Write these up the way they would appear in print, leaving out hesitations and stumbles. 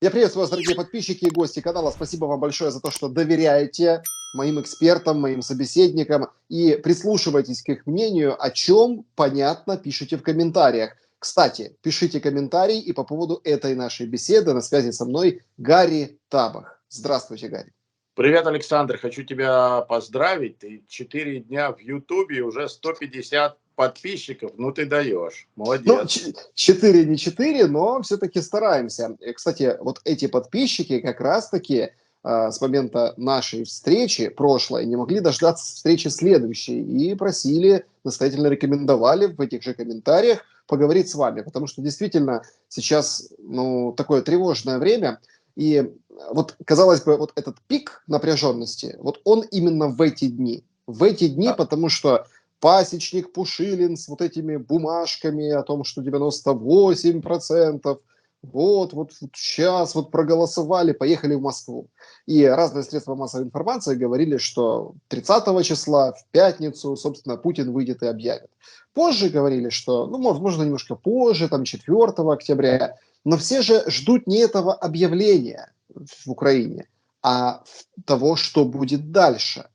Я приветствую вас, дорогие подписчики и гости канала. Спасибо вам большое за то, что доверяете моим экспертам, моим собеседникам и прислушивайтесь к их мнению, о чем, понятно, пишите в комментариях. Кстати, пишите комментарии и по поводу этой нашей беседы. На связи со мной Гарри Табах. Здравствуйте, Гарри. Привет, Александр. Хочу тебя поздравить. Ты 4 дня в Ютубе, уже 150 подписчиков. Ну, ты даешь. Молодец. Ну, 4 не 4, но все-таки стараемся. И, кстати, вот эти подписчики как раз-таки с момента нашей встречи прошлой не могли дождаться встречи следующей и просили, настоятельно рекомендовали в этих же комментариях поговорить с вами, потому что действительно сейчас, ну, такое тревожное время, и вот, казалось бы, вот этот пик напряженности, вот он именно в эти дни. В эти дни, Да. потому что пасечник Пушилин с вот этими бумажками о том, что 98%, вот сейчас вот проголосовали, поехали в Москву. И разные средства массовой информации говорили, что 30 числа, в пятницу, собственно, Путин выйдет и объявит. Позже говорили, что, ну, можно немножко позже, там, 4 октября, но все же ждут не этого объявления в Украине, а того, что будет дальше.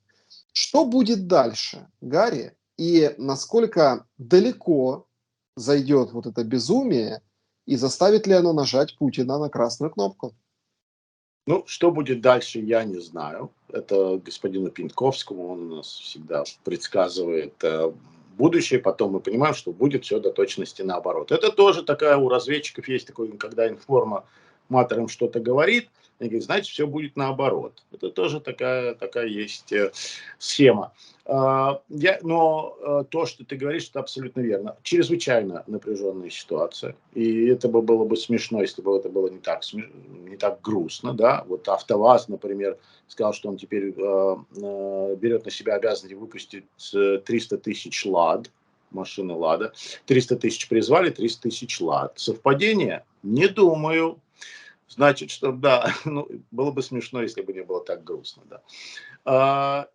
Что будет дальше, Гарри? И насколько далеко зайдет вот это безумие, и заставит ли оно нажать Путина на красную кнопку? Ну, что будет дальше, я не знаю. Это господину Пинковскому, он у нас всегда предсказывает будущее, потом мы понимаем, что будет все до точности наоборот. Это тоже такая, у разведчиков есть такой, когда информатор им что-то говорит, они говорят, значит, все будет наоборот. Это тоже такая есть схема. Но то, что ты говоришь, это абсолютно верно. Чрезвычайно напряженная ситуация. И это было бы смешно, если бы это было не так грустно. Да? Вот АвтоВАЗ, например, сказал, что он теперь берет на себя обязанность выпустить 300 тысяч «Лад», машины «Лада». 300 тысяч призвали, 300 тысяч «Лад». Совпадение? Не думаю. Значит, что да, ну, было бы смешно, если бы не было так грустно. Да.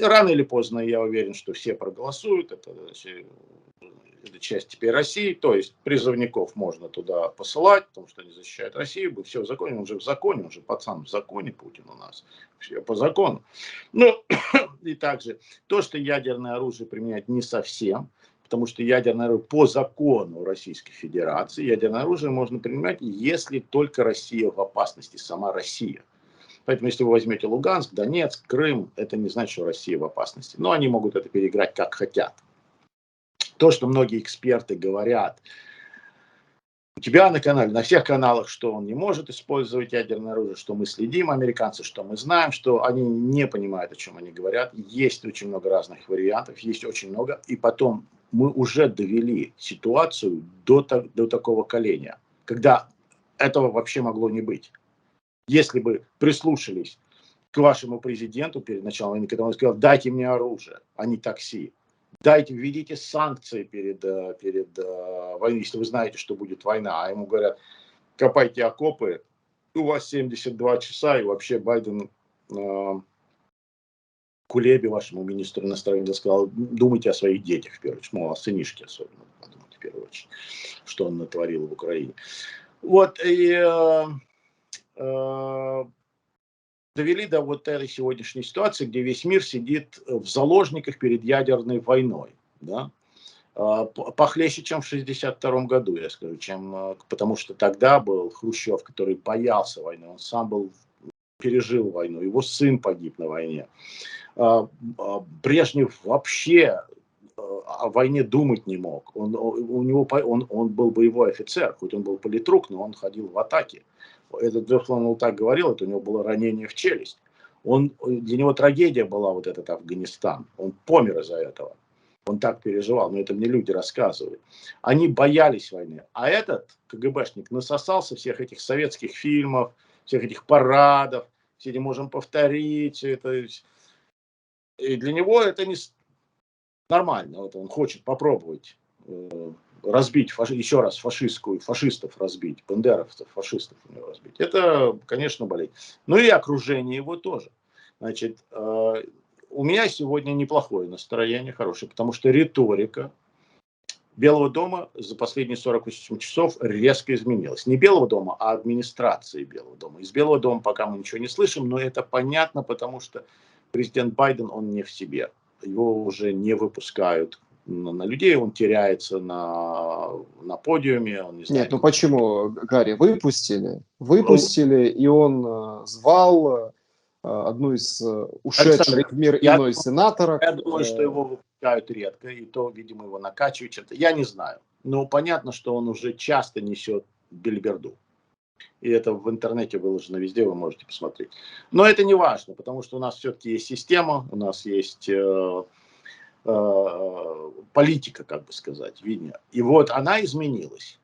Рано или поздно, я уверен, что все проголосуют. Это часть теперь России. То есть призывников можно туда посылать, потому что они защищают Россию. Будет все в законе. Он же в законе, он же пацан в законе, Путин у нас. Все по закону. Ну, и также то, что ядерное оружие применять не совсем. Потому что ядерное оружие по закону Российской Федерации, ядерное оружие можно применять, если только Россия в опасности, сама Россия. Поэтому, если вы возьмете Луганск, Донецк, Крым, это не значит, что Россия в опасности. Но они могут это переиграть как хотят. То, что многие эксперты говорят у тебя на канале, на всех каналах, что он не может использовать ядерное оружие, что мы следим, американцы, что мы знаем, что они не понимают, о чем они говорят. Есть очень много разных вариантов, есть очень много. И потом мы уже довели ситуацию до такого коления, когда этого вообще могло не быть. Если бы прислушались к вашему президенту перед началом войны, когда он сказал, дайте мне оружие, а не такси. Введите санкции перед войной, если вы знаете, что будет война. А ему говорят, копайте окопы, у вас 72 часа, и вообще Байден Кулебе, вашему министру иностранных дел, сказал, думайте о своих детях в первую очередь, о сынишке особенно, подумайте в первую очередь, что он натворил в Украине. Вот, и довели до вот этой сегодняшней ситуации, где весь мир сидит в заложниках перед ядерной войной. Да? Похлеще, чем в 1962 году, я скажу, потому что тогда был Хрущев, который боялся войны, он сам пережил войну, его сын погиб на войне. Брежнев вообще о войне думать не мог. Он был боевой офицер, хоть он был политрук, но он ходил в атаке. Этот Джеффлон так говорил, это у него было ранение в челюсть. Для него трагедия была вот этот Афганистан. Он помер из-за этого. Он так переживал, но это мне люди рассказывают. Они боялись войны. А этот КГБшник насосался всех этих советских фильмов, всех этих парадов, все эти можем повторить. И для него это не нормально. Вот он хочет попробовать разбить еще раз фашистов разбить, бандеровцев, фашистов у него разбить. Это, конечно, болезнь. Ну и окружение его тоже. Значит, у меня сегодня неплохое настроение, хорошее, потому что риторика Белого дома за последние 48 часов резко изменилось. Не Белого дома, а администрации Белого дома. Из Белого дома пока мы ничего не слышим, но это понятно, потому что президент Байден, он не в себе. Его уже не выпускают на людей, он теряется на подиуме, он не Нет, знает. ну почему, Гарри, выпустили, и он звал одну из Александр, ушедших в мир я иной сенаторок. Я думаю, что его выпускают редко, и то, видимо, его накачивают чем-то. Я не знаю. Но понятно, что он уже часто несет бельберду. И это в интернете выложено везде, вы можете посмотреть. Но это не важно, потому что у нас все-таки есть система, у нас есть политика, как бы сказать, видно. И вот она изменилась.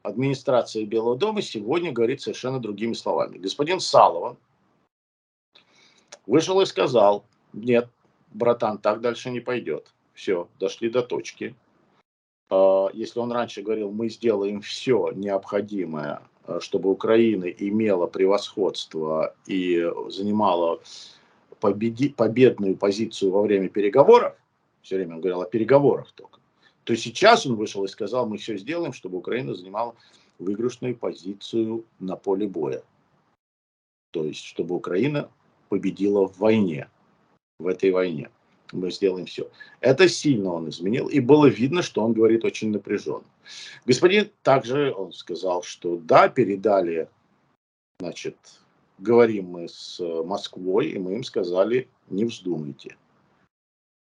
Администрация Белого дома сегодня говорит совершенно другими словами. Господин Салливан вышел и сказал: нет, братан, так дальше не пойдет. Все, дошли до точки. Если он раньше говорил, мы сделаем все необходимое, чтобы Украина имела превосходство и занимала победную позицию во время переговоров, все время он говорил о переговорах только, то сейчас он вышел и сказал, мы все сделаем, чтобы Украина занимала выигрышную позицию на поле боя. То есть, чтобы Украина победила в войне, в этой войне. Мы сделаем все. Это сильно он изменил, и было видно, что он говорит очень напряженно. Господин также, он сказал, что да, передали, значит, говорим мы с Москвой, и мы им сказали, не вздумайте.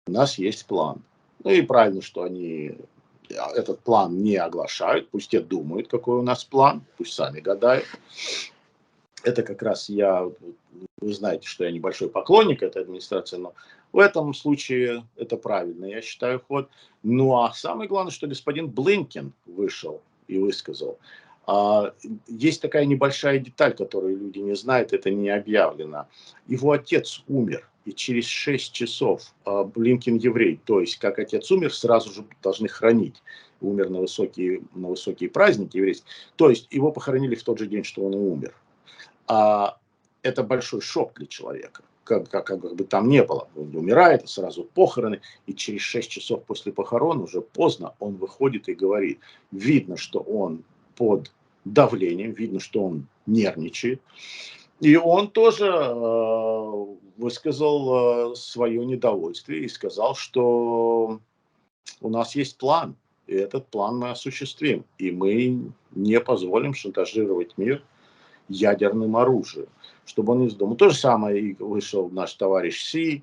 У нас есть план. Ну и правильно, что они этот план не оглашают, пусть те думают, какой у нас план, пусть сами гадают. Это как раз вы знаете, что я небольшой поклонник этой администрации, но в этом случае это правильно, я считаю, ход. Ну а самое главное, что господин Блинкен вышел и высказал. Есть такая небольшая деталь, которую люди не знают, это не объявлено. Его отец умер, и через 6 часов Блинкен еврей, то есть как отец умер, сразу же должны хранить. Умер на высокие праздники еврейские. То есть его похоронили в тот же день, что он и умер. Это большой шок для человека. Как бы там не было. Он умирает, сразу похороны, и через 6 часов после похорон, уже поздно, он выходит и говорит. Видно, что он под давлением, видно, что он нервничает. И он тоже высказал свое недовольствие и сказал, что у нас есть план, и этот план мы осуществим. И мы не позволим шантажировать мир ядерным оружием, чтобы он не вздумал. То же самое и вышел наш товарищ Си,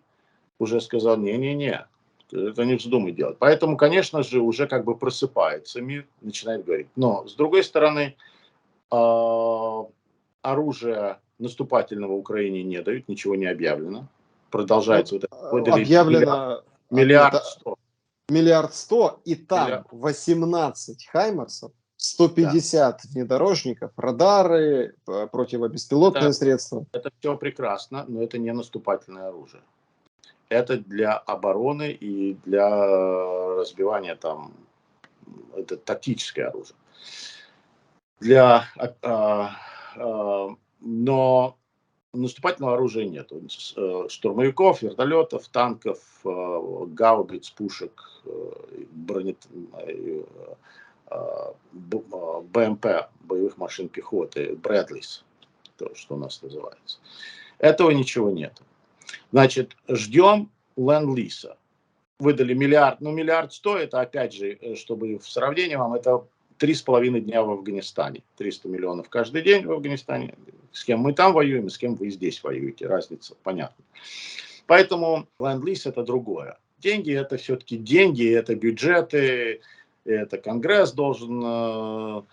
уже сказал, не-не-не, это не вздумай делать. Поэтому, конечно же, уже как бы просыпается мир, начинает говорить. Но, с другой стороны, оружия наступательного Украине не дают, ничего не объявлено. Продолжается. Вот, Выдали объявлено миллиард 100. миллиард 100, и там Миллиард. 18 «Хаймерсов», 150 внедорожников, радары, противобеспилотные средства. Это все прекрасно, но это не наступательное оружие. Это для обороны и для разбивания там, это тактическое оружие. Но наступательного оружия нет. Штурмовиков, вертолетов, танков, гаубиц, пушек, БМП, боевых машин пехоты, Брэдлис, то, что у нас называется. Этого ничего нет. Значит, ждем ленд-лиза. Выдали миллиард, миллиард 100, это опять же, чтобы в сравнении вам, это 3,5 дня в Афганистане. 300 миллионов каждый день в Афганистане. С кем мы там воюем, и с кем вы здесь воюете. Разница понятна. Поэтому ленд-лиз это другое. Деньги это все-таки деньги, это бюджеты, это Конгресс должен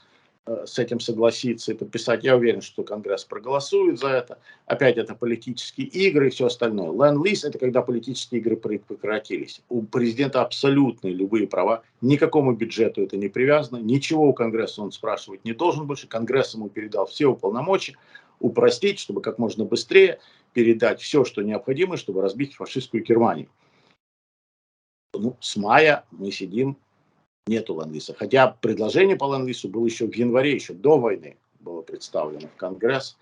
с этим согласиться и подписать. Я уверен, что Конгресс проголосует за это. Опять это политические игры и все остальное. Ленд-лиз это когда политические игры прекратились. У президента абсолютные любые права. Никакому бюджету это не привязано. Ничего у Конгресса он спрашивать не должен больше. Конгресс ему передал все уполномочия упростить, чтобы как можно быстрее передать все, что необходимо, чтобы разбить фашистскую Германию. С мая мы сидим, нету ленд-лиза. Хотя предложение по ленд-лизу было еще в январе, еще до войны было представлено в Конгресс.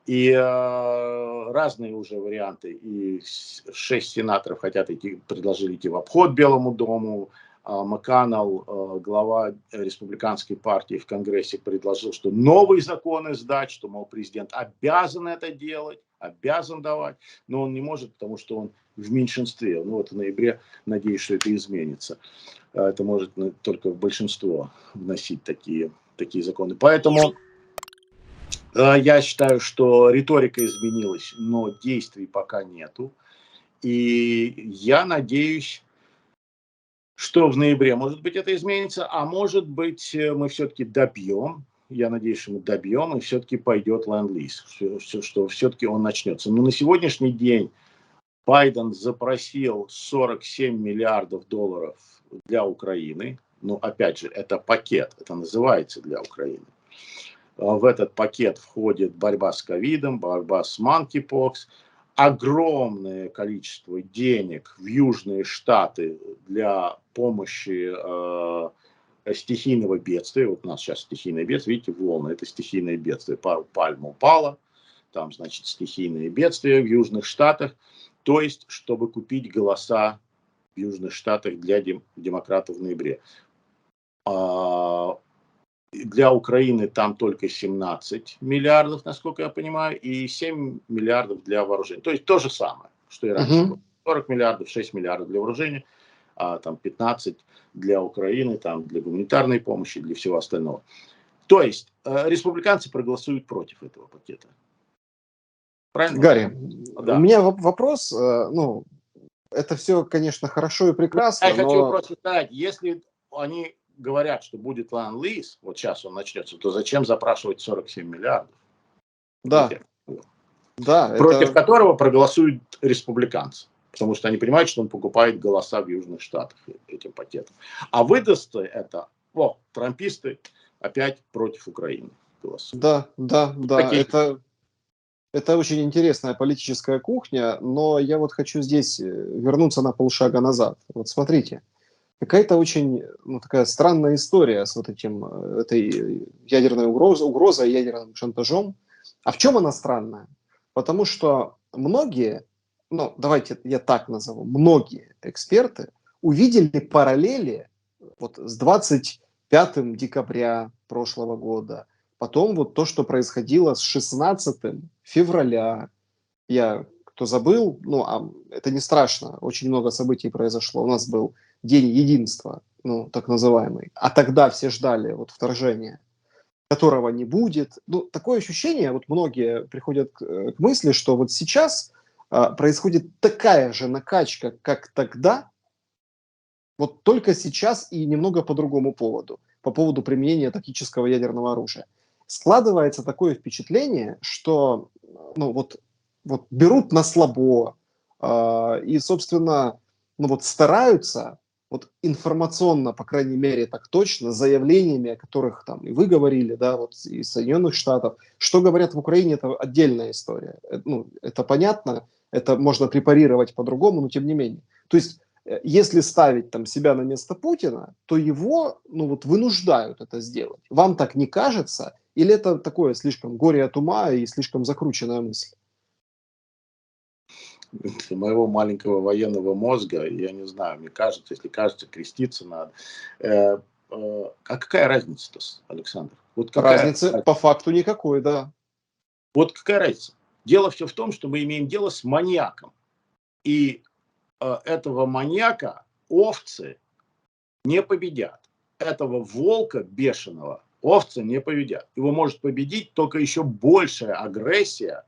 И разные уже варианты. И 6 сенаторов хотят предложили идти в обход Белому дому. МакКоннелл, глава республиканской партии в Конгрессе, предложил, что новый закон издать, что, мол, президент обязан это делать, обязан давать, но он не может, потому что он в меньшинстве. Ну вот в ноябре, надеюсь, что это изменится. Это может только в большинство вносить такие законы. Поэтому я считаю, что риторика изменилась, но действий пока нету. И я надеюсь, что в ноябре, может быть, это изменится, а может быть, мы все-таки добьем, я надеюсь, что мы добьем, и все-таки пойдет ленд-лиз, что все-таки он начнется. Но на сегодняшний день Байден запросил 47 миллиардов долларов для Украины. Ну, опять же, это пакет, это называется для Украины. В этот пакет входит борьба с ковидом, борьба с monkeypox, огромное количество денег в Южные Штаты для помощи стихийного бедствия. Вот у нас сейчас стихийное бедствие, видите, волны, это стихийное бедствие. Пару пальм упало, там, значит, стихийное бедствие в Южных Штатах. То есть, чтобы купить голоса в Южных Штатах для демократов в ноябре. Для Украины там только 17 миллиардов, насколько я понимаю, и 7 миллиардов для вооружения. То есть то же самое, что и раньше было. 40 миллиардов, 6 миллиардов для вооружения, а там 15 для Украины, там для гуманитарной помощи, для всего остального. То есть республиканцы проголосуют против этого пакета. Правильно? Гарри, Да. у меня вопрос, ну, это все, конечно, хорошо и прекрасно, Я хочу но... просто сказать, если они говорят, что будет ленд-лиз, вот сейчас он начнется, то зачем запрашивать 47 миллиардов? Да, да, Против это... которого проголосуют республиканцы. Потому что они понимают, что он покупает голоса в Южных Штатах этим пакетом. А выдаст это, трамписты опять против Украины голосуют. Да, это очень интересная политическая кухня, но я вот хочу здесь вернуться на полшага назад. Вот смотрите, какая-то очень, ну, такая странная история с вот этой ядерной угрозой, ядерным шантажом. А в чем она странная? Потому что многие, ну, давайте я так назову, многие эксперты увидели параллели вот с 25 декабря прошлого года, потом вот то, что происходило с 16 февраля. Кто забыл, ну, это не страшно, очень много событий произошло. У нас был День единства, ну, так называемый. А тогда все ждали вот вторжения, которого не будет. Ну, такое ощущение, вот многие приходят к мысли, что вот сейчас происходит такая же накачка, как тогда, вот только сейчас и немного по другому поводу, по поводу применения тактического ядерного оружия. Складывается такое впечатление, что, ну, вот берут на слабо и, собственно, ну, вот стараются вот информационно, по крайней мере, так точно, заявлениями, о которых там и вы говорили, да, вот из Соединенных Штатов. Что говорят в Украине, это отдельная история. Ну, это понятно, это можно препарировать по-другому, но тем не менее. То есть если ставить там себя на место Путина, то его, ну, вот вынуждают это сделать. Вам так не кажется? Или это такое слишком горе от ума и слишком закрученная мысль? Для моего маленького военного мозга, я не знаю, мне кажется, если кажется, креститься надо. А какая разница-то, Александр? Вот Разницы по факту никакой, да. Вот какая разница? Дело все в том, что мы имеем дело с маньяком. И этого маньяка овцы не победят. Этого волка бешеного овцы не победят. Его может победить только еще большая агрессия.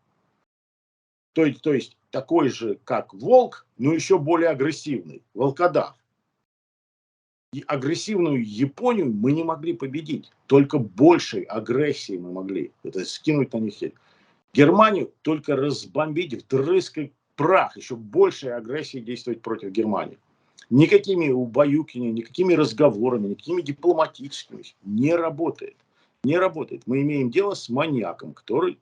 То есть такой же, как волк, но еще более агрессивный. Волкодав. И агрессивную Японию мы не могли победить. Только большей агрессией мы могли. Это скинуть на них сеть. Германию только разбомбить, вдрызг прах. Еще большей агрессией действовать против Германии. Никакими убаюкиваниями, никакими разговорами, никакими дипломатическими не работает. Не работает. Мы имеем дело с маньяком, который,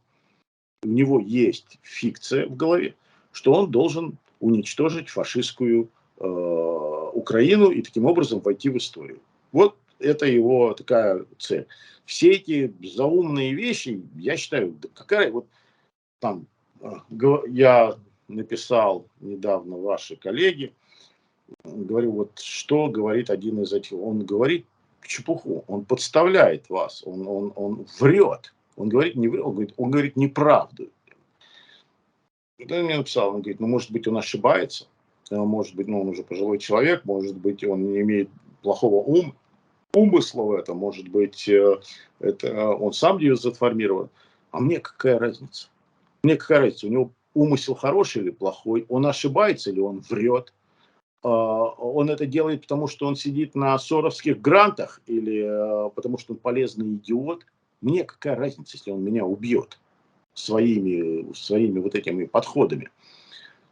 у него есть фикция в голове, что он должен уничтожить фашистскую Украину и таким образом войти в историю. Вот это его такая цель. Все эти заумные вещи, я считаю, да какая вот там, я написал недавно вашей коллеге, говорю, вот что говорит один из этих, он говорит чепуху, он подставляет вас, он врет, он говорит не врет, он говорит неправду. Когда он мне написал, он говорит, ну, может быть, он ошибается, может быть, ну, он уже пожилой человек, может быть, он не имеет плохого умысла в этом, может быть, это он сам ее заформирован. А мне какая разница? Мне какая разница, у него умысел хороший или плохой, он ошибается или он врет. Он это делает, потому что он сидит на соровских грантах или потому что он полезный идиот. Мне какая разница, если он меня убьет своими вот этими подходами.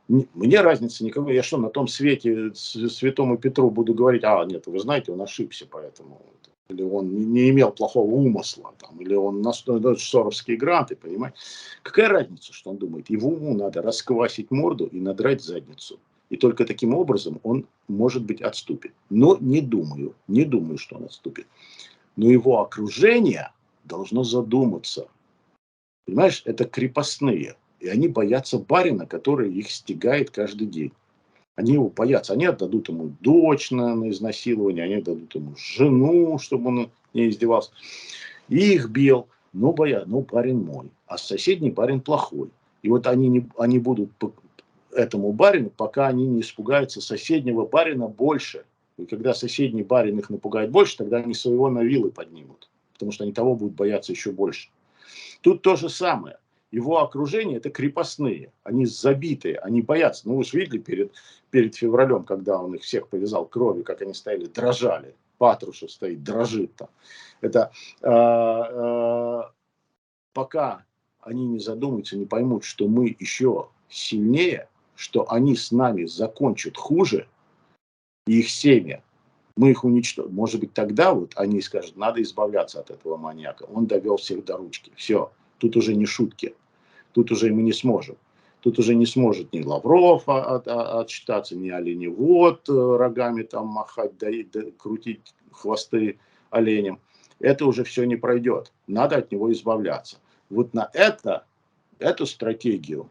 Мне разницы никакой. Я что, на том свете святому Петру буду говорить, нет, вы знаете, он ошибся, поэтому... Или он не имел плохого умысла, там, или он на соровские гранты, понимаете. Какая разница, что он думает? Его уму надо расквасить морду и надрать задницу. И только таким образом он, может быть, отступит. Но не думаю, что он отступит. Но его окружение должно задуматься. Понимаешь, это крепостные. И они боятся барина, который их стягает каждый день. Они его боятся. Они отдадут ему дочь на изнасилование, они отдадут ему жену, чтобы он не издевался. И их бил. Ну, барин мой. А соседний барин плохой. И вот они будут этому барину, пока они не испугаются соседнего барина больше. И когда соседний барин их напугает больше, тогда они своего на вилы поднимут. Потому что они того будут бояться еще больше. Тут то же самое. Его окружение – это крепостные. Они забитые, они боятся. Ну, вы же видели перед февралем, когда он их всех повязал кровью, как они стояли, дрожали. Патрушев стоит, дрожит там. Это пока они не задумаются, не поймут, что мы еще сильнее, что они с нами закончат хуже, и их семьи, мы их уничтожим. Может быть, тогда вот они скажут, надо избавляться от этого маньяка. Он довел всех до ручки. Все, тут уже не шутки. Тут уже мы не сможем. Тут уже не сможет ни Лавров отчитаться, ни оленевод рогами там махать, крутить хвосты оленям. Это уже все не пройдет. Надо от него избавляться. Вот на эту стратегию,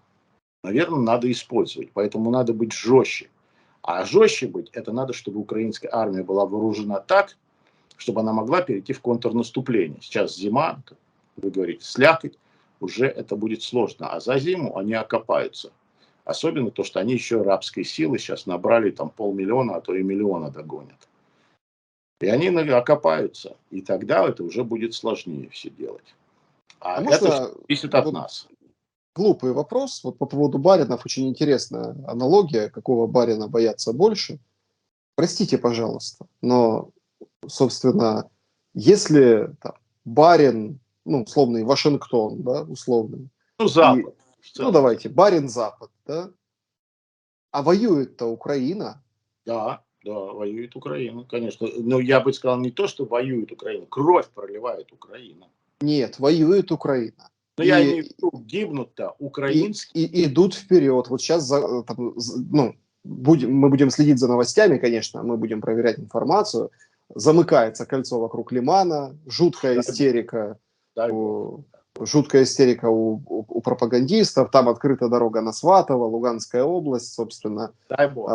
наверное, надо использовать. Поэтому надо быть жестче. А жестче быть, это надо, чтобы украинская армия была вооружена так, чтобы она могла перейти в контрнаступление. Сейчас зима, вы говорите, слякоть. Уже это будет сложно. А за зиму они окопаются. Особенно то, что они еще рабской силы сейчас набрали там 500 000, а то и 1 000 000 догонят. И они окопаются. И тогда это уже будет сложнее все делать. А это можно зависит от вот нас. глупый вопрос? Вот по поводу баринов очень интересная аналогия. Какого барина боятся больше? Простите, пожалуйста, но, собственно, если там, барин, ну, условный Вашингтон, да, условный, Ну, и, Запад. ну, давайте, барин Запад, да, а воюет-то Украина. Да, воюет Украина, конечно. Но я бы сказал не то, что воюет Украина. Кровь проливает Украина. Нет, воюет Украина. Но я имею в виду, гибнут-то украинские. И идут вперед. Вот сейчас, ну, мы будем следить за новостями, конечно, мы будем проверять информацию. Замыкается кольцо вокруг Лимана, жуткая истерика. Дай бог. Жуткая истерика у пропагандистов. Там открыта дорога на Сватово, Луганская область, собственно. Дай бог.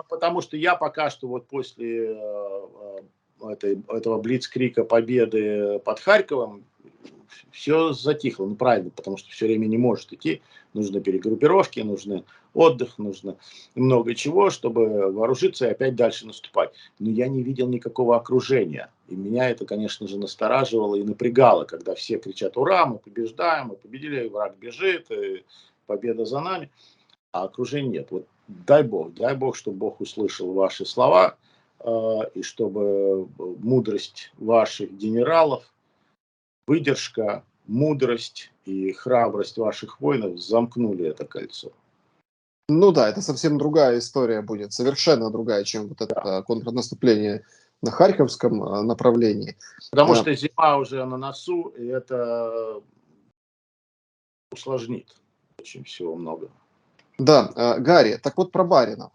Потому что я пока что вот после этого блицкрика победы под Харьковом все затихло. Ну, правильно, потому что все время не может идти. Нужны перегруппировки, нужны отдых, нужно много чего, чтобы вооружиться и опять дальше наступать. Но я не видел никакого окружения. И меня это, конечно же, настораживало и напрягало, когда все кричат: ура, мы побеждаем, мы победили, враг бежит, и победа за нами. А окружения нет. Вот дай Бог, чтобы Бог услышал ваши слова, и чтобы мудрость ваших генералов, выдержка, мудрость и храбрость ваших воинов замкнули это кольцо. Ну да, это совсем другая история будет, совершенно другая, чем вот это контрнаступление на Харьковском направлении. Потому что зима уже на носу, и это усложнит очень всего много. Да, Гарри, так вот про баринов.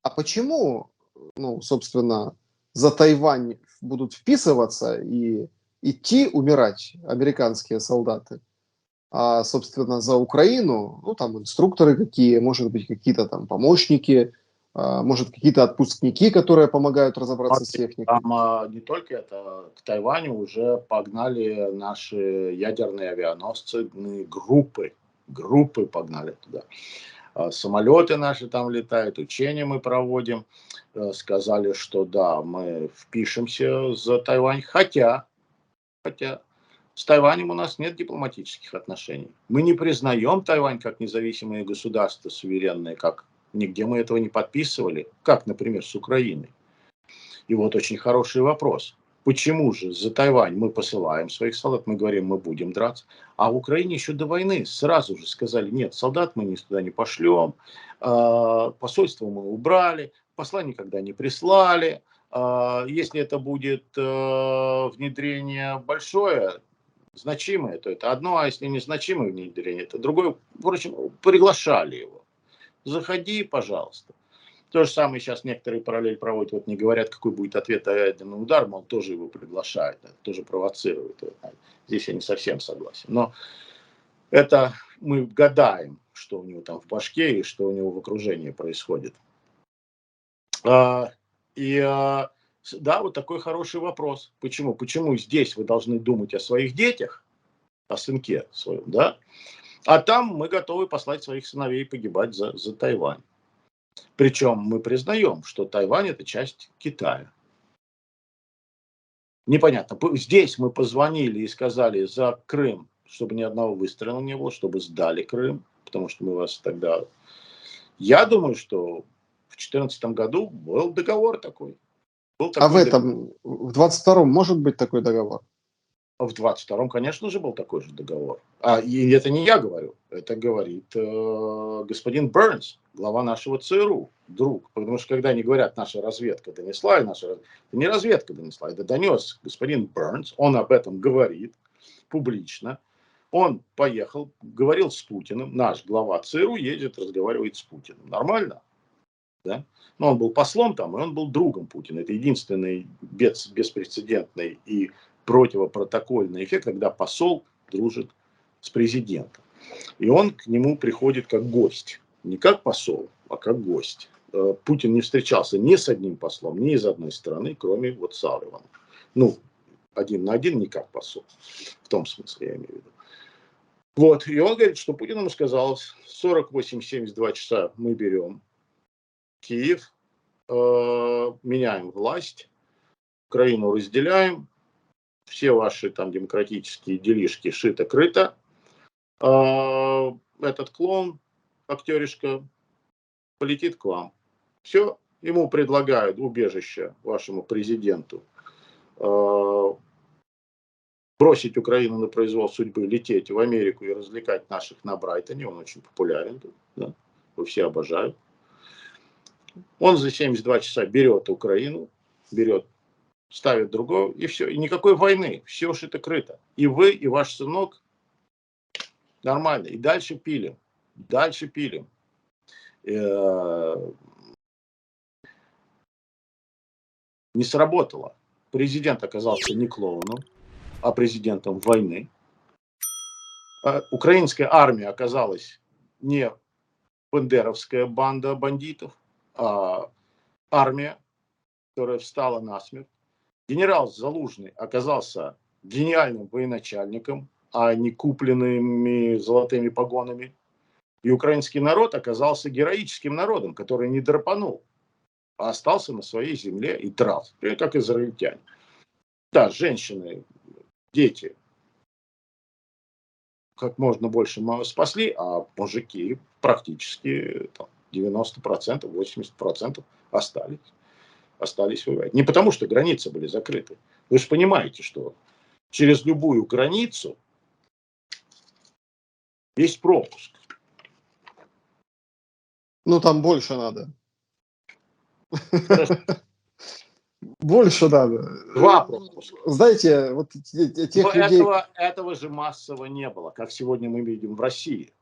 А почему, ну, собственно, за Тайвань будут вписываться и идти умирать американские солдаты, а, собственно, за Украину, ну, там инструкторы какие, может быть, какие-то там помощники Может, какие-то отпускники, которые помогают разобраться с техникой? Там не только это, к Тайваню уже погнали наши ядерные авианосцы, группы погнали туда. Самолеты наши там летают, учения мы проводим. Сказали, что да, мы впишемся за Тайвань, хотя с Тайванем у нас нет дипломатических отношений. Мы не признаем Тайвань как независимое государство, суверенное, как нигде мы этого не подписывали, как, например, с Украиной. И вот очень хороший вопрос. Почему же за Тайвань мы посылаем своих солдат, мы говорим, мы будем драться, а в Украине еще до войны сразу же сказали, нет, солдат мы туда не пошлем, посольство мы убрали, посла никогда не прислали, если это будет внедрение большое, значимое, то это одно, а если незначимое внедрение, это другое. Впрочем, приглашали его. Заходи, пожалуйста. То же самое сейчас некоторые параллель проводят, вот не говорят, какой будет ответ на ядерный удар, мол, тоже его приглашают, тоже провоцируют. Здесь я не совсем согласен. Но это мы гадаем, что у него там в башке и что у него в окружении происходит. Да, вот такой хороший вопрос. Почему? Почему здесь вы должны думать о своих детях, о сынке своем, да? А там мы готовы послать своих сыновей погибать за Тайвань. Причем мы признаем, что Тайвань это часть Китая. Непонятно. Здесь мы позвонили и сказали за Крым, чтобы ни одного выстрела не было, чтобы сдали Крым, потому что мы вас тогда... Я думаю, что в 2014 году был договор такой. А в 22-м может быть такой договор? В 22-м, конечно же, был такой же договор. И это не я говорю, это говорит господин Бернс, глава нашего ЦРУ, друг. Потому что когда они говорят, наша разведка донесла, это не разведка донесла, это донес господин Бернс, он об этом говорит публично. Он поехал, говорил с Путиным, наш глава ЦРУ едет, разговаривает с Путиным. Нормально? Да? Но он был послом там, и он был другом Путина. Это единственный беспрецедентный и противопротокольный эффект, когда посол дружит с президентом. И он к нему приходит как гость. Не как посол, а как гость. Путин не встречался ни с одним послом, ни из одной страны, кроме вот Салливана. Ну, один на один, не как посол. В том смысле я имею в виду. Вот. И он говорит, что Путин ему сказал, 48-72 часа мы берем Киев, меняем власть, Украину разделяем, все ваши там демократические делишки шито-крыто. Этот клоун, актеришка, полетит к вам. Все, ему предлагают убежище вашему президенту, бросить Украину на произвол судьбы, лететь в Америку и развлекать наших на Брайтоне. Он очень популярен тут, да? Его все обожают. Он за 72 часа берет Украину, ставит другого, и все. И никакой войны. Все шито-крыто. И вы, и ваш сынок нормально. И дальше пилим. Дальше пилим. Не сработало. Президент оказался не клоуном, а президентом войны. Украинская армия оказалась не бандеровская банда бандитов, а армия, которая встала насмерть. Генерал Залужный оказался гениальным военачальником, а не купленными золотыми погонами. И украинский народ оказался героическим народом, который не драпанул, а остался на своей земле и дрался, как израильтяне. Да, женщины, дети как можно больше спасли, а мужики практически там, 90%, 80% остались воевать. Не потому, что границы были закрыты. Вы же понимаете, что через любую границу есть пропуск. Ну, там больше надо. Больше надо. 2 пропуска. Знаете, вот тех людей... Этого же массово не было, как сегодня мы видим в России.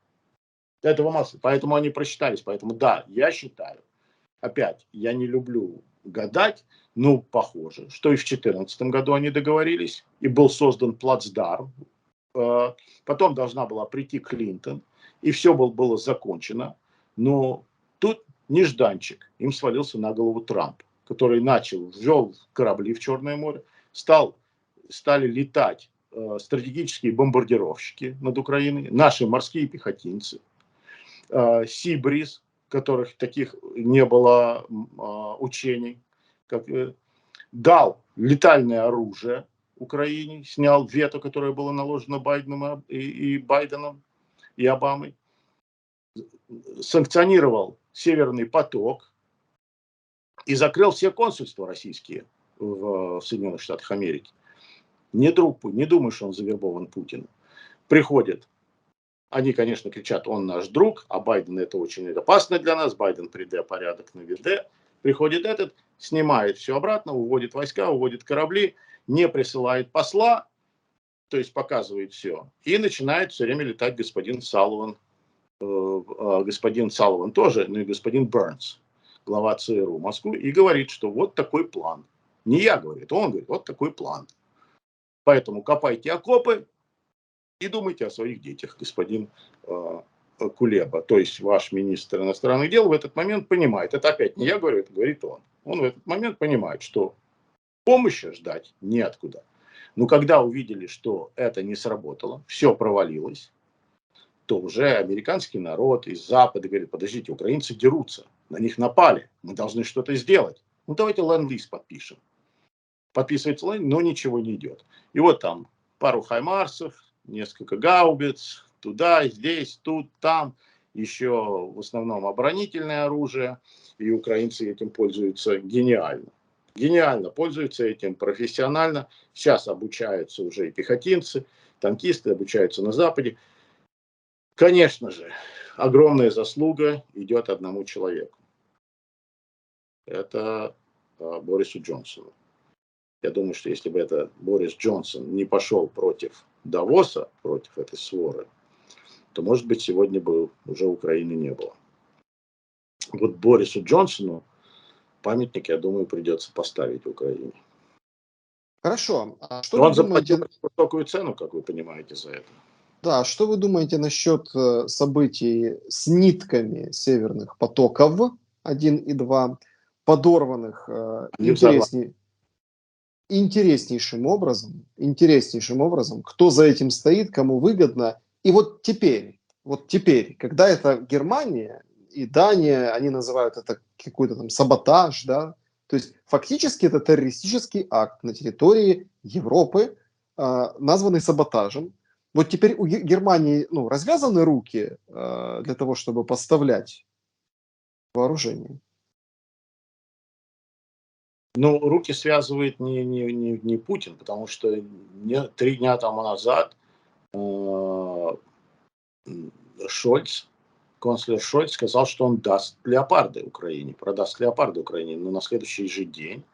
Этого массово. Поэтому они просчитались. Поэтому да, я считаю, опять, я не люблю гадать, но похоже, что и в 2014 году они договорились, и был создан плацдарм. Потом должна была прийти Клинтон, и все было закончено. Но тут нежданчик, им свалился на голову Трамп, который ввел корабли в Черное море, стали летать стратегические бомбардировщики над Украиной, наши морские пехотинцы, Сибриз, которых таких не было учений, дал летальное оружие Украине, снял вето, которое было наложено Байденом и Обамой, санкционировал Северный поток и закрыл все консульства российские в Соединенных Штатах Америки. Не думай, что он завербован Путиным. Приходят, они, конечно, кричат, он наш друг, а Байден это очень опасно для нас, Байден приде, порядок наведе. Приходит этот, снимает все обратно, уводит войска, уводит корабли, не присылает посла, то есть показывает все. И начинает все время летать господин Салливан тоже, ну и господин Бернс, глава ЦРУ Москвы, и говорит, что вот такой план. Не я говорю, это он говорит, вот такой план. Поэтому копайте окопы и думайте о своих детях, господин Кулеба. То есть ваш министр иностранных дел в этот момент понимает, это опять не я говорю, это говорит он. Он в этот момент понимает, что помощи ждать неоткуда. Но когда увидели, что это не сработало, все провалилось, то уже американский народ из Запада говорит, подождите, украинцы дерутся, на них напали, мы должны что-то сделать. Ну давайте ленд-лиз подпишем. Подписывается ленд, но ничего не идет. И вот там пару хаймарсов, несколько гаубиц, туда, здесь, тут, там, еще в основном оборонительное оружие, и украинцы этим пользуются гениально. Гениально пользуются этим, профессионально. Сейчас обучаются уже и пехотинцы, танкисты обучаются на Западе. Конечно же, огромная заслуга идет одному человеку. Это Борису Джонсону. Я думаю, что если бы это Борис Джонсон не пошел против Давоса, против этой своры, то, может быть, сегодня бы уже Украины не было. Вот Борису Джонсону памятник, я думаю, придется поставить в Украине. Хорошо. А что Но вы он заплатил думаете? высокую цену, как вы понимаете, за это. Да, что вы думаете насчет событий с нитками северных потоков 1 и 2, подорванных Они взорвались. интереснейшим образом, кто за этим стоит, кому выгодно. И вот теперь, когда это Германия и Дания, они называют это какой-то там саботаж, да, то есть фактически это террористический акт на территории Европы, названный саботажем. Вот теперь у Германии развязаны руки для того, чтобы поставлять вооружение. Ну, руки связывает не Путин, потому что 3 дня тому назад Шольц, канцлер Шольц сказал, что он даст леопарды Украине, продаст леопарды Украине. Но на следующий же день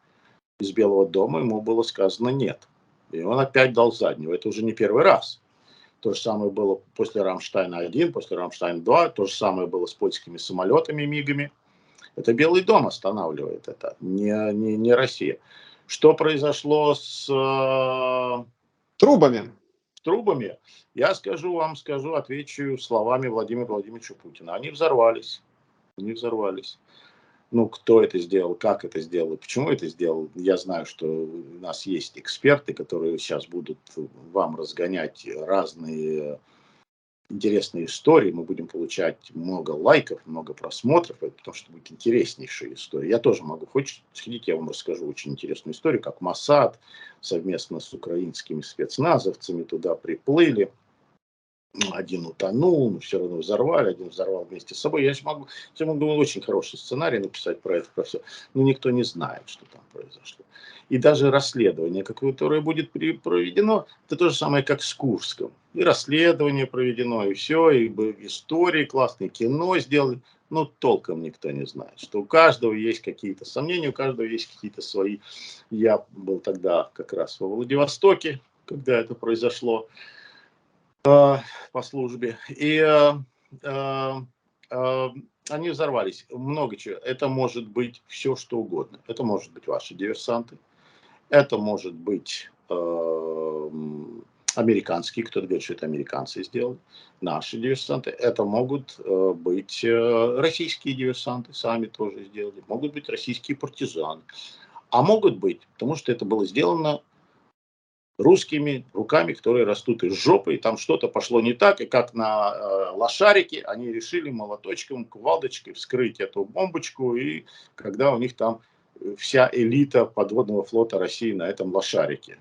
из Белого дома ему было сказано нет. И он опять дал заднюю. Это уже не первый раз. То же самое было после Рамштайна-1, после Рамштайн-2. То же самое было с польскими самолетами, МИГами. Это Белый дом останавливает это, не Россия. Что произошло с Трубами. трубами? Я отвечу словами Владимира Владимировича Путина. Они взорвались. Ну, кто это сделал, как это сделал, почему это сделал, я знаю, что у нас есть эксперты, которые сейчас будут вам разгонять разные интересные истории, мы будем получать много лайков, много просмотров, потому что будет интереснейшая история. Я тоже могу, хочешь сходить, я вам расскажу очень интересную историю, как Моссад совместно с украинскими спецназовцами туда приплыли. Один утонул, но все равно взорвали, один взорвал вместе с собой. Я могу очень хороший сценарий написать про это, про все, но никто не знает, что там произошло. И даже расследование, которое будет проведено, это то же самое, как с Курском. И расследование проведено, и все, и истории классные, кино сделали, но толком никто не знает, что у каждого есть какие-то сомнения, у каждого есть какие-то свои. Я был тогда как раз во Владивостоке, когда это произошло, по службе, и они взорвались. Много чего. Это может быть все, что угодно. Это может быть ваши диверсанты. Это может быть американские, кто-то говорит, что это американцы сделали, наши диверсанты. Это могут быть российские диверсанты, сами тоже сделали, могут быть российские партизаны. А могут быть, потому что это было сделано русскими руками, которые растут из жопы, и там что-то пошло не так, и как на лошарике они решили молоточком, кувалдочкой вскрыть эту бомбочку, и когда у них там вся элита подводного флота России на этом лошарике,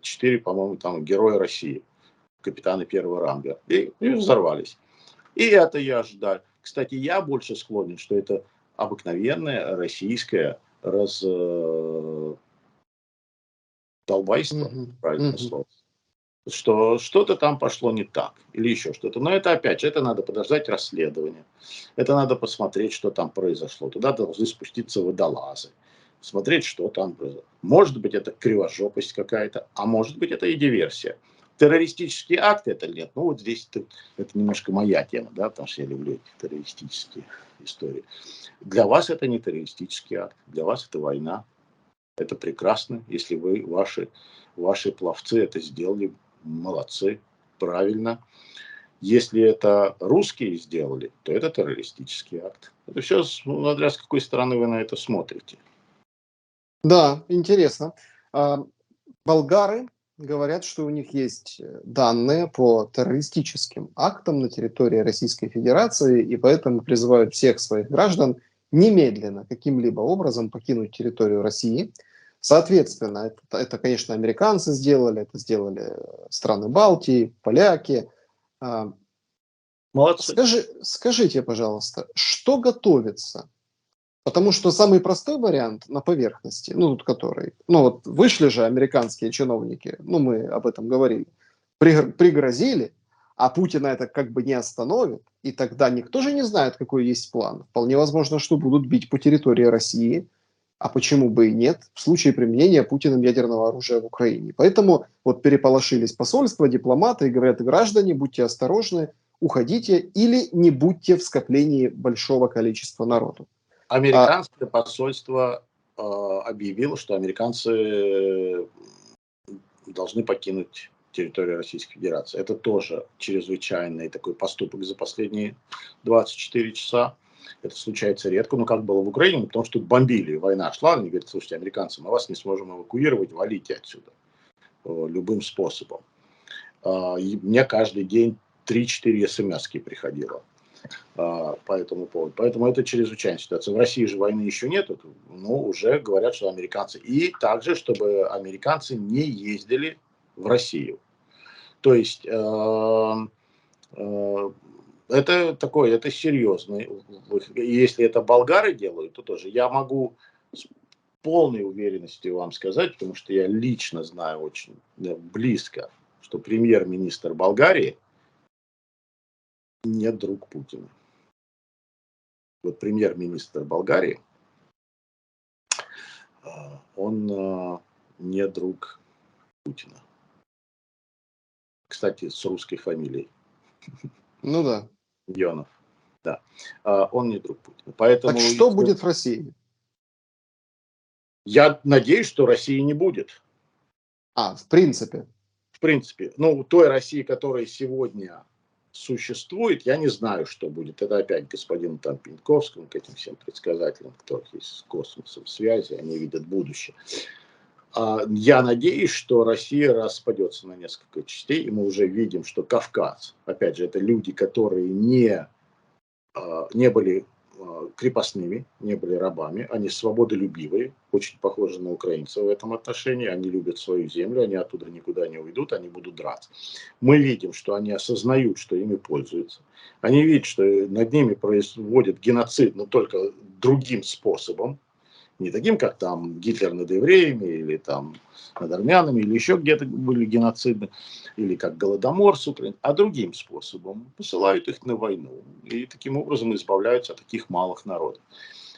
4, по-моему, там героя России, капитаны первого ранга, и взорвались. И это я ожидаю. Кстати, я больше склонен, что это обыкновенное российское долбайство, правильное слово, что что-то там пошло не так или еще что-то. Но это опять же, это надо подождать расследования, это надо посмотреть, что там произошло. Туда должны спуститься водолазы, смотреть, что там произошло. Может быть, это кривожопость какая-то, а может быть, это и диверсия. Террористический акт это или нет? Ну, вот здесь это немножко моя тема, да, потому что я люблю эти террористические истории. Для вас это не террористический акт, для вас это война. Это прекрасно, если вы, ваши пловцы это сделали, молодцы, правильно. Если это русские сделали, то это террористический акт. Это все смотря с какой стороны вы на это смотрите. Да, интересно. Болгары говорят, что у них есть данные по террористическим актам на территории Российской Федерации, и поэтому призывают всех своих граждан немедленно каким-либо образом покинуть территорию России. Соответственно, это, конечно, американцы сделали, это сделали страны Балтии, поляки. Молодцы. Скажите, пожалуйста, что готовится? Потому что самый простой вариант на поверхности, ну, который, ну, вот вышли же американские чиновники, ну, мы об этом говорили, пригрозили, а Путина это как бы не остановит, и тогда никто же не знает, какой есть план. Вполне возможно, что будут бить по территории России, а почему бы и нет, в случае применения Путиным ядерного оружия в Украине. Поэтому вот переполошились посольства, дипломаты и говорят: граждане, будьте осторожны, уходите или не будьте в скоплении большого количества народу. Американское посольство объявило, что американцы должны покинуть территорию Российской Федерации. Это тоже чрезвычайный такой поступок за последние 24 часа. Это случается редко, но как было в Украине, потому что тут бомбили, война шла, они говорят: слушайте, американцы, мы вас не сможем эвакуировать, валите отсюда любым способом. И мне каждый день 3-4 смс-ки приходило по этому поводу. Поэтому это чрезвычайная ситуация. В России же войны еще нет, но уже говорят, что американцы. И также, чтобы американцы не ездили в Россию. То есть это такое, это серьезно. Если это болгары делают, то тоже. Я могу с полной уверенностью вам сказать, потому что я лично знаю очень близко, что премьер-министр Болгарии не друг Путина. Вот премьер-министр Болгарии, он не друг Путина. Кстати, с русской фамилией. Ну да. Йонов. Да. Он не друг Путина. Поэтому, так что будет в России? Я надеюсь, что России не будет. В принципе. В принципе. Ну, той России, которая сегодня существует, я не знаю, что будет. Это опять господину там Пеньковскому, к этим всем предсказателям, кто есть с космосом связи, они видят будущее. Я надеюсь, что Россия распадется на несколько частей, и мы уже видим, что Кавказ, опять же, это люди, которые не были крепостными, не были рабами, они свободолюбивые, очень похожи на украинцев в этом отношении, они любят свою землю, они оттуда никуда не уйдут, они будут драться. Мы видим, что они осознают, что ими пользуются, они видят, что над ними производят геноцид, но только другим способом, не таким, как там Гитлер над евреями, или там над армянами, или еще где-то были геноциды, или как Голодомор с Украиной, а другим способом. Посылают их на войну. И таким образом избавляются от таких малых народов.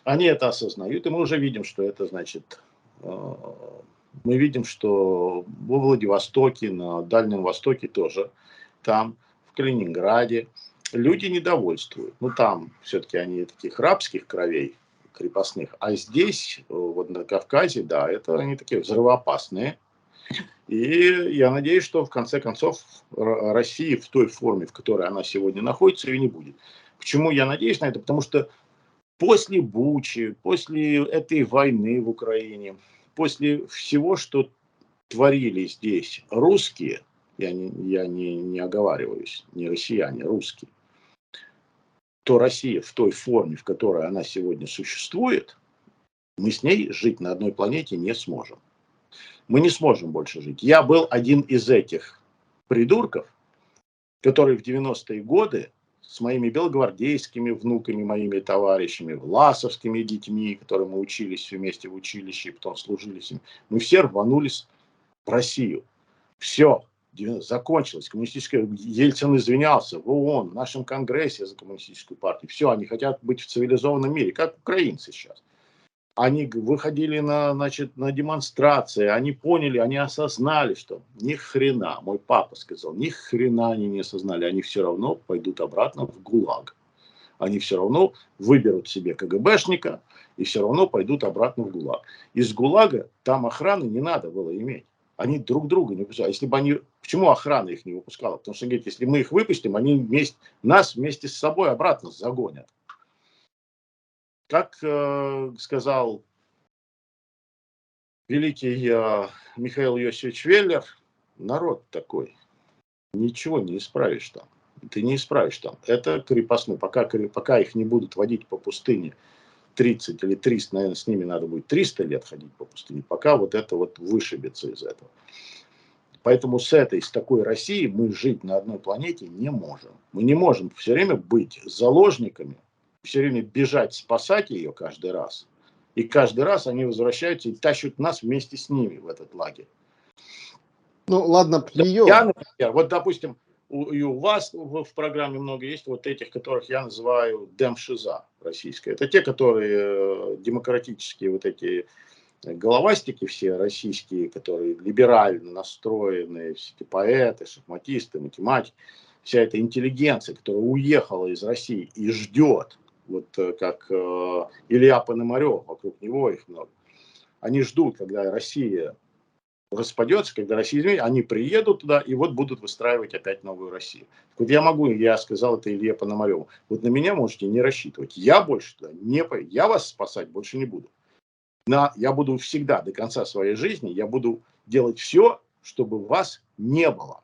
Они это осознают, и мы уже видим, что это значит... Мы видим, что во Владивостоке, на Дальнем Востоке тоже, там, в Калининграде, люди недовольствуют. Ну, там все-таки они таких рабских кровей, крепостных. А здесь, вот на Кавказе, да, это они такие взрывоопасные. И я надеюсь, что в конце концов России в той форме, в которой она сегодня находится, ее не будет. Почему я надеюсь на это? Потому что после Бучи, после этой войны в Украине, после всего, что творили здесь русские, я не оговариваюсь, не россияне, русские, то Россия в той форме, в которой она сегодня существует, мы с ней жить на одной планете не сможем. Мы не сможем больше жить. Я был один из этих придурков, который в 90-е годы с моими белогвардейскими внуками, моими товарищами, власовскими детьми, которые мы учились вместе в училище и потом служили с ними, мы все рванулись в Россию. Все, закончилось. Коммунистическая... Ельцин извинялся в ООН, в нашем Конгрессе за коммунистическую партию. Все, они хотят быть в цивилизованном мире, как украинцы сейчас. Они выходили на демонстрации, они поняли, они осознали, что ни хрена, мой папа сказал, ни хрена они не осознали, они все равно пойдут обратно в ГУЛАГ. Они все равно выберут себе КГБшника и все равно пойдут обратно в ГУЛАГ. Из ГУЛАГа там охраны не надо было иметь. Они друг друга не выпускали. Если бы они... Почему охрана их не выпускала? Потому что, говорит, если мы их выпустим, они нас вместе с собой обратно загонят. Как сказал великий Михаил Йосифович Веллер, народ такой, ничего не исправишь там. Ты не исправишь там. Это крепостной. Пока их не будут водить по пустыне 30 или 300, наверное, с ними надо будет 300 лет ходить по пустыне, пока вот это вот вышибется из этого. Поэтому с такой Россией мы жить на одной планете не можем. Мы не можем все время быть заложниками, все время бежать, спасать ее каждый раз. И каждый раз они возвращаются и тащат нас вместе с ними в этот лагерь. Ну, ладно, ее. Я, например, вот, допустим, и у вас в программе много есть вот этих, которых я называю демшиза российская. Это те, которые демократические вот эти головастики все российские, которые либерально настроенные, все эти поэты, шахматисты, математики, вся эта интеллигенция, которая уехала из России и ждет, вот как Илья Пономарев, вокруг него их много, они ждут, когда Россия распадется, когда Россия изменится, они приедут туда и вот будут выстраивать опять новую Россию. Вот я сказал это Илье Пономареву, вот на меня можете не рассчитывать, я больше туда не пойду, я вас спасать больше не буду. Я буду всегда, до конца своей жизни, я буду делать все, чтобы вас не было.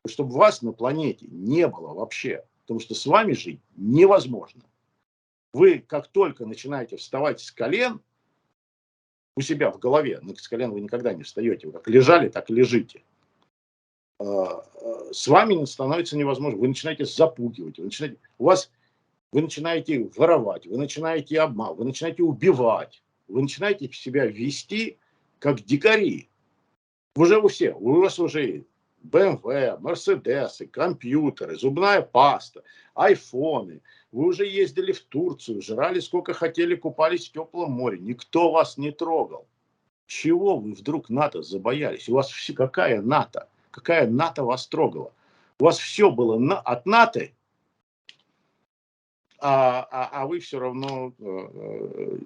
Чтобы вас на планете не было вообще. Потому что с вами жить невозможно. Вы как только начинаете вставать с колен, у себя в голове, с колен вы никогда не встаете, вы как лежали, так и лежите. С вами становится невозможно. Вы начинаете запугивать, вы начинаете воровать, вы начинаете обманывать, вы начинаете убивать. Вы начинаете себя вести как дикари. Уже у вас уже BMW, Мерседесы, компьютеры, зубная паста, айфоны. Вы уже ездили в Турцию, жрали сколько хотели, купались в теплом море. Никто вас не трогал. Чего вы вдруг НАТО забоялись? У вас какая НАТО? Какая НАТО вас трогала? У вас все было от НАТО, а вы все равно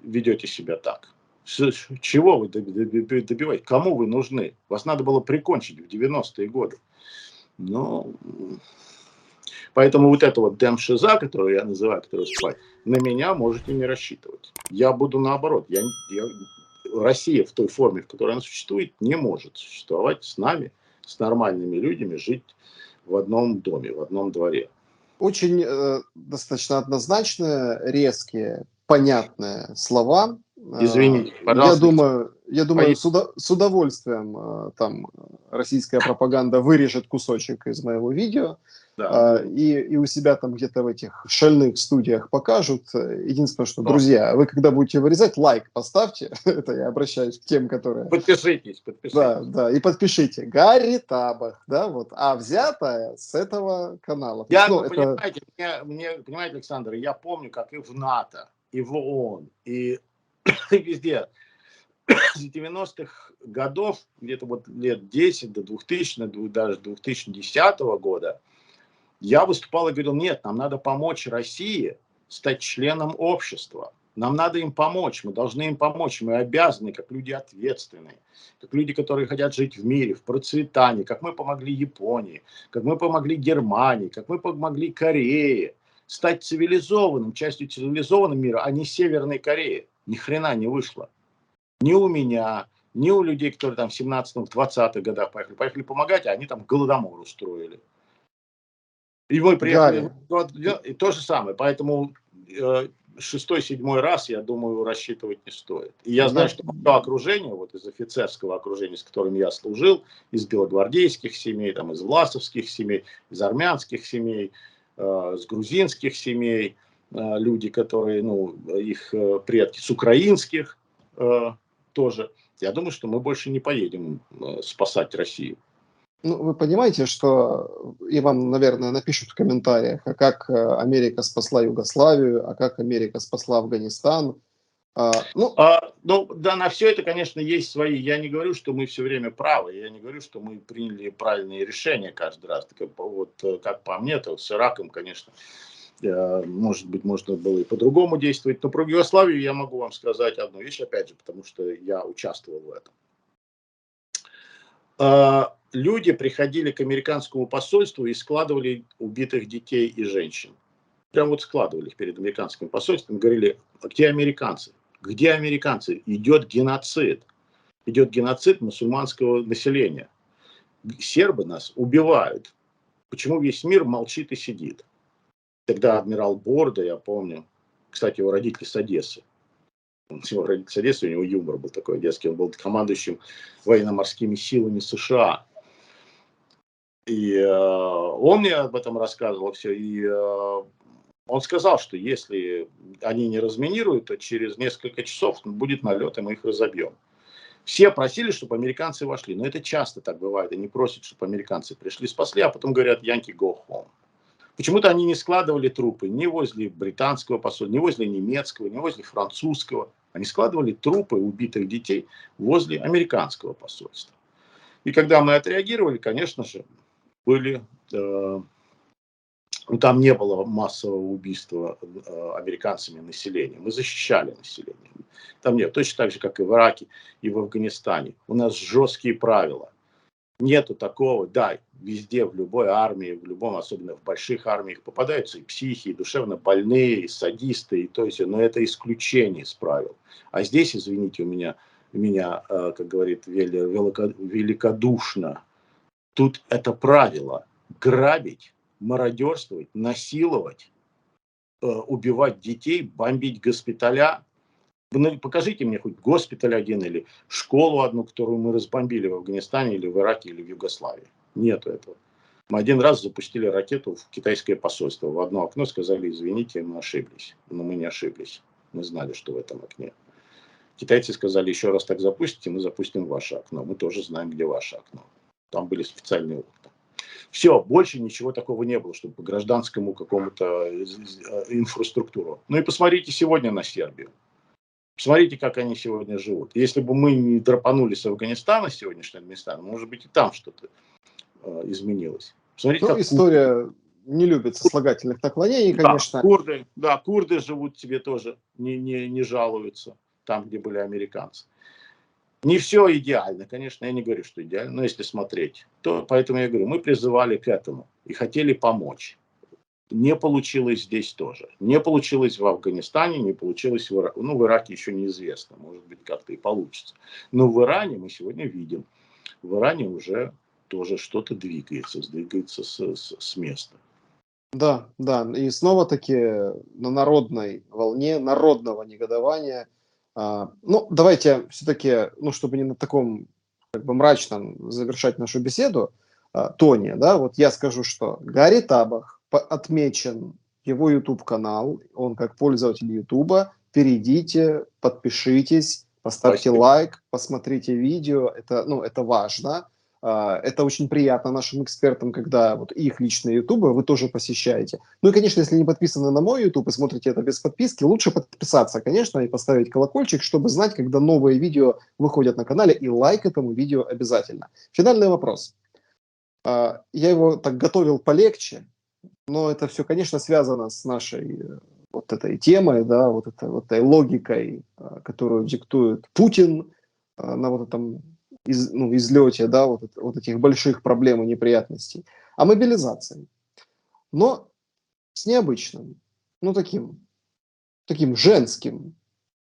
ведете себя так. Чего вы добиваетесь? Кому вы нужны? Вас надо было прикончить в 90-е годы. Ну, поэтому вот это вот демшиза, которую я называю, которую спать, на меня можете не рассчитывать. Я буду наоборот. Россия в той форме, в которой она существует, не может существовать с нами, с нормальными людьми, жить в одном доме, в одном дворе. Очень достаточно однозначные, резкие, понятные слова. Извините, пожалуйста. Я думаю, с удовольствием там российская пропаганда вырежет кусочек из моего видео, Да. и у себя там где-то в этих шальных студиях покажут. Единственное, что, друзья, вы когда будете вырезать, лайк поставьте. Это я обращаюсь к тем, которые... Подпишитесь. Да, и подпишите. Гарри Табах, да, вот. А взято с этого канала. Понимаете, понимаете, Александр, я помню, как и в НАТО, и в ООН, и везде с 90-х годов, где-то вот лет 10 до 2000, даже 2010 года, я выступал и говорил, нет, нам надо помочь России стать членом общества. Нам надо им помочь, мы должны им помочь, мы обязаны, как люди ответственные, как люди, которые хотят жить в мире, в процветании, как мы помогли Японии, как мы помогли Германии, как мы помогли Корее стать цивилизованным, частью цивилизованного мира, а не Северной Кореи. Ни хрена не вышло. Ни у меня, ни у людей, которые там в 17-20-х годах поехали. Поехали помогать, а они там голодомор устроили. И мы приехали, Гарри, и то же самое. Поэтому 6-7 раз, я думаю, рассчитывать не стоит. И я знаю, я, что мое окружение, вот из офицерского окружения, с которым я служил, из белогвардейских семей, там, из власовских семей, из армянских семей, с грузинских семей, люди, которые, ну, их предки, с украинских тоже. Я думаю, что мы больше не поедем спасать Россию. ну, вы понимаете, что и вам, наверное, напишут в комментариях, а как Америка спасла Югославию, а как Америка спасла Афганистан. Ну, Ну, да, на все это, конечно, есть свои. Я не говорю, что мы все время правы. Я не говорю, что мы приняли правильные решения каждый раз. Так, вот, как по мне, то с Ираком, конечно, может быть, можно было и по-другому действовать. Но про Югославию я могу вам сказать одну вещь, опять же, потому что я участвовал в этом. Люди приходили к американскому посольству и складывали убитых детей и женщин. Прям вот складывали их перед американским посольством и говорили: а где американцы? Где американцы? Идет геноцид. Идет геноцид мусульманского населения. Сербы нас убивают. Почему весь мир молчит и сидит? Тогда адмирал Борда, я помню, кстати, его родители с Одессы. Его родители с Одессы, у него юмор был такой одесский. Он был командующим военно-морскими силами США. И он мне об этом рассказывал все. И он сказал, что если они не разминируют, то через несколько часов будет налет, и мы их разобьем. Все просили, чтобы американцы вошли. Но это часто так бывает. Они просят, чтобы американцы пришли, спасли, а потом говорят: Янки, go home. Почему-то они не складывали трупы ни возле британского посольства, ни возле немецкого, ни возле французского. Они складывали трупы убитых детей возле американского посольства. И когда мы отреагировали, конечно же, были... там не было массового убийства американцами населения. Мы защищали население. Там нет. Точно так же, как и в Ираке, и в Афганистане. У нас жесткие правила. Нету такого, да, везде, в любой армии, в любом, особенно в больших армиях, попадаются и психи, и душевно больные, и садисты, и то есть, но это исключение из правил. А здесь, извините, у меня как говорит, великодушно, тут это правило: грабить, мародерствовать, насиловать, убивать детей, бомбить госпиталя. Покажите мне хоть госпиталь один или школу одну, которую мы разбомбили в Афганистане или в Ираке или в Югославии. Нету этого. Мы один раз запустили ракету в китайское посольство. В одно окно сказали: извините, мы ошиблись. Но мы не ошиблись. Мы знали, что в этом окне. Китайцы сказали: еще раз так запустите, мы запустим в ваше окно. Мы тоже знаем, где ваше окно. Там были специальные окна. Все, больше ничего такого не было, чтобы по гражданскому какому-то инфраструктуру. Ну и посмотрите сегодня на Сербию. Посмотрите, как они сегодня живут. Если бы мы не драпанули с Афганистана, сегодняшний Афганистан, может быть, и там что-то изменилось. Посмотрите, ну, как история не любит сослагательных наклонений, конечно. курды живут себе тоже, не жалуются там, где были американцы. Не все идеально, конечно, я не говорю, что идеально, но если смотреть, то поэтому я говорю, мы призывали к этому и хотели помочь. Не получилось здесь тоже. Не получилось в Афганистане, не получилось в Ираке. Ну, в Ираке еще неизвестно, может быть, как-то и получится. Но в Иране мы сегодня видим, в Иране уже тоже что-то двигается с места. Да, да, и снова-таки на народной волне, народного негодования. Ну, давайте все-таки, ну, чтобы не на таком как бы мрачном завершать нашу беседу, тоне, да, вот я скажу, что Гарри Табах отмечен, его YouTube-канал, он как пользователь YouTube, перейдите, подпишитесь, поставьте Спасибо. лайк, посмотрите видео, это, ну, это важно. Это очень приятно нашим экспертам, когда вот их личные ютубы вы тоже посещаете. Ну и, конечно, если не подписаны на мой ютуб и смотрите это без подписки, лучше подписаться, конечно, и поставить колокольчик, чтобы знать, когда новые видео выходят на канале, и лайк этому видео обязательно. Финальный вопрос. Я его так готовил полегче, но это все, конечно, связано с нашей вот, вот этой темой, да, вот этой логикой, которую диктует Путин на вот этом излете, да, вот этих больших проблем и неприятностей, а мобилизацией. Но с необычным, ну таким женским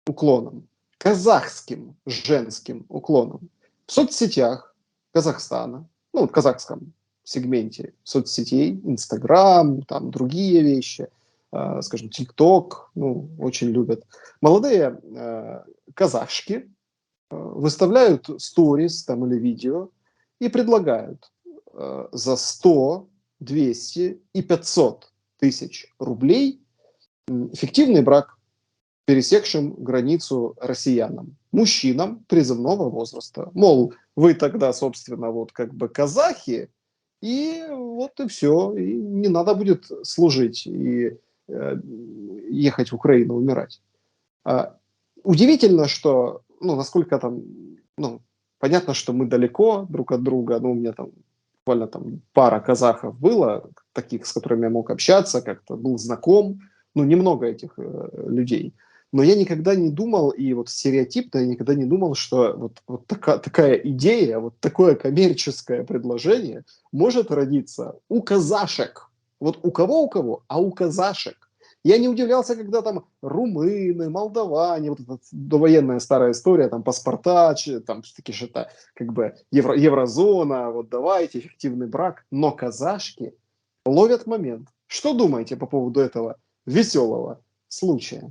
уклоном, казахским женским уклоном. В соцсетях Казахстана, ну, в казахском сегменте соцсетей, Инстаграм, там другие вещи, скажем, ТикТок, ну, очень любят. Молодые казашки выставляют сторис там или видео и предлагают за 100, 200 и 500 тысяч рублей фиктивный брак пересекшим границу россиянам, мужчинам призывного возраста. Мол, вы тогда, собственно, вот как бы казахи, и вот и все, и не надо будет служить и ехать в Украину умирать. Удивительно, что, ну, насколько там, ну, понятно, что мы далеко друг от друга, ну, у меня там буквально там пара казахов было, таких, с которыми я мог общаться, как-то был знаком, ну, немного этих людей. Но я никогда не думал, и вот стереотипно я никогда не думал, что вот такая идея, вот такое коммерческое предложение может родиться у казашек. Вот у кого, а у казашек. Я не удивлялся, когда там румыны, молдаване, вот эта довоенная старая история, там паспорта, там все-таки что-то как бы еврозона, вот давайте, эффективный брак. Но казашки ловят момент. Что думаете по поводу этого веселого случая?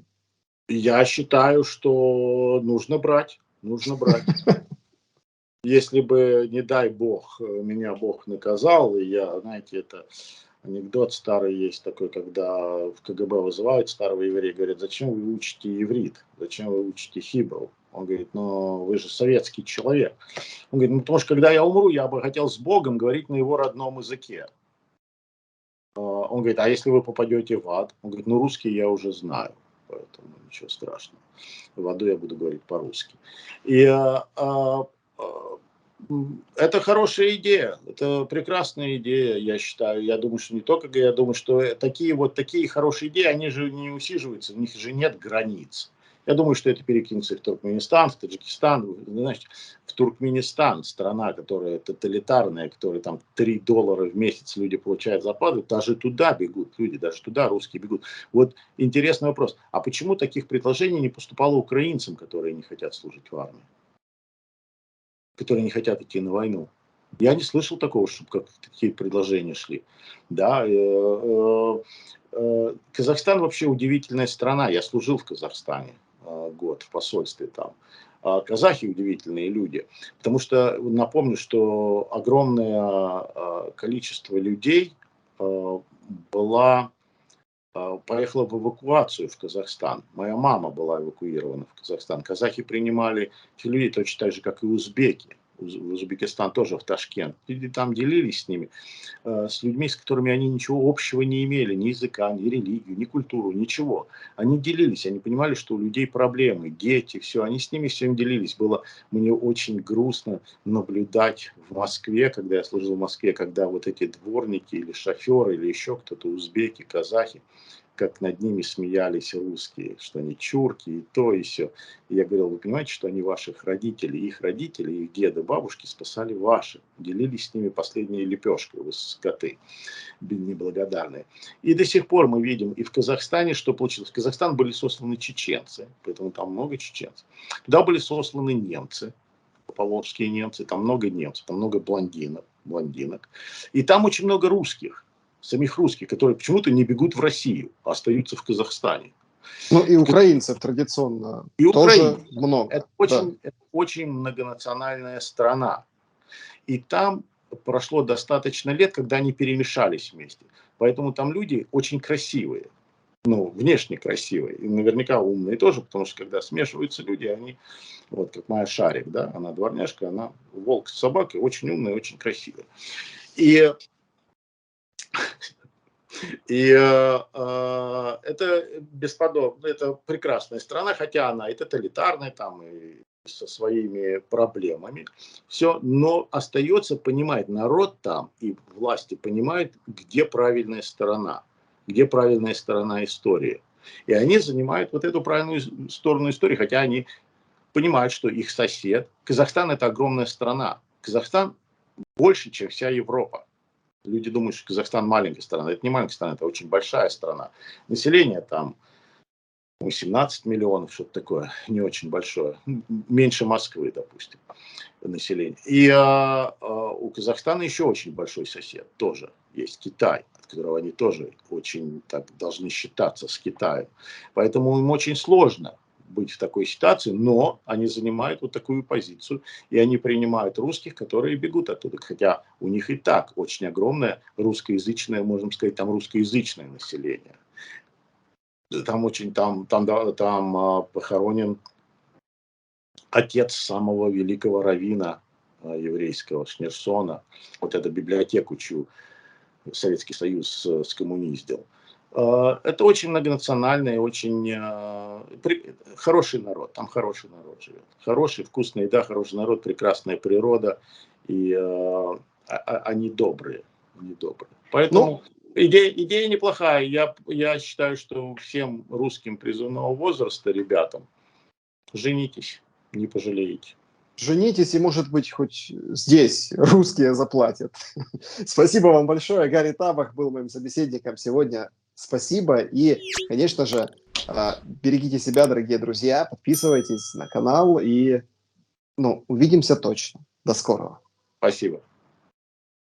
Я считаю, что нужно брать, нужно брать. Если бы, не дай бог, меня Бог наказал, и я, знаете, это анекдот старый есть такой, когда в КГБ вызывают старого еврея, говорят, зачем вы учите иврит, зачем вы учите хибру? Он говорит, ну вы же советский человек. Он говорит, ну потому что когда я умру, я бы хотел с Богом говорить на его родном языке. Он говорит, а если вы попадете в ад? Он говорит, ну русский я уже знаю, поэтому ничего страшного. В аду я буду говорить по-русски. И это хорошая идея, это прекрасная идея, я считаю. Я думаю, что не только, я думаю, что такие хорошие идеи, они же не усиживаются, в них же нет границ. Я думаю, что это перекинется в Туркменистан, в Таджикистан, знаете, в Туркменистан, страна, которая тоталитарная, которая там $3 в месяц люди получают зарплату, даже туда бегут люди, даже туда русские бегут. Вот интересный вопрос, а почему таких предложений не поступало украинцам, которые не хотят служить в армии? Которые не хотят идти на войну. Я не слышал такого, чтобы как такие предложения шли. Да, Казахстан вообще удивительная страна. Я служил в Казахстане год в посольстве там. Казахи удивительные люди, потому что напомню, что огромное количество людей поехала в эвакуацию в Казахстан. Моя мама была эвакуирована в Казахстан. Казахи принимали этих людей точно так же, как и узбеки. В Узбекистан тоже, в Ташкент. И там делились с ними, с людьми, с которыми они ничего общего не имели. Ни языка, ни религию, ни культуру, ничего. Они делились, они понимали, что у людей проблемы, дети, все. Они с ними всем делились. Было мне очень грустно наблюдать в Москве, когда я служил в Москве, когда вот эти дворники или шоферы, или еще кто-то, узбеки, казахи, как над ними смеялись русские, что они чурки и то, и все. И я говорил, вы понимаете, что они ваших родителей, их деды, бабушки спасали ваши, делились с ними последней лепешкой, вы скоты неблагодарные. И до сих пор мы видим и в Казахстане, что получилось. В Казахстан были сосланы чеченцы, поэтому там много чеченцев. Туда были сосланы немцы, поволжские немцы, там много немцев, там много блондинок. И там очень много русских, самих русских, которые почему-то не бегут в Россию, а остаются в Казахстане. Ну и украинцев традиционно и тоже Украина. много. Это очень многонациональная страна. И там прошло достаточно лет, когда они перемешались вместе. Поэтому там люди очень красивые. Ну, внешне красивые. И наверняка умные тоже, потому что когда смешиваются люди, они, вот как моя Шарик, да, она дворняжка, она волк с собакой, очень умная, очень красивая. И это бесподобно, это прекрасная страна, хотя она и тоталитарная, там, и со своими проблемами, все, но остается, понимает народ там, и власти понимают, где правильная сторона истории. И они занимают вот эту правильную сторону истории, хотя они понимают, что их сосед, Казахстан — это огромная страна. Казахстан больше, чем вся Европа. Люди думают, что Казахстан маленькая страна. Это не маленькая страна, это очень большая страна. Население там 17 миллионов, что-то такое, не очень большое. Меньше Москвы, допустим, население. И у Казахстана еще очень большой сосед, тоже есть Китай, от которого они тоже очень так должны считаться с Китаем. Поэтому им очень сложно быть в такой ситуации, но они занимают вот такую позицию, и они принимают русских, которые бегут оттуда, хотя у них и так очень огромное русскоязычное, можно сказать, там русскоязычное население. Там похоронен отец самого великого раввина еврейского Шнерсона. Вот эту библиотеку, чью Советский Союз скоммуниздил. Это очень многонациональный, очень хороший народ. Там хороший народ живет. Хороший, вкусная еда, хороший народ, прекрасная природа. И они добрые. Они добрые. Поэтому идея неплохая. Я считаю, что всем русским призывного возраста ребятам женитесь, не пожалеете. Женитесь, и, может быть, хоть здесь русские заплатят. Спасибо вам большое. Гарри Табах был моим собеседником сегодня. Спасибо. И, конечно же, берегите себя, дорогие друзья. Подписывайтесь на канал. И увидимся точно. До скорого. Спасибо.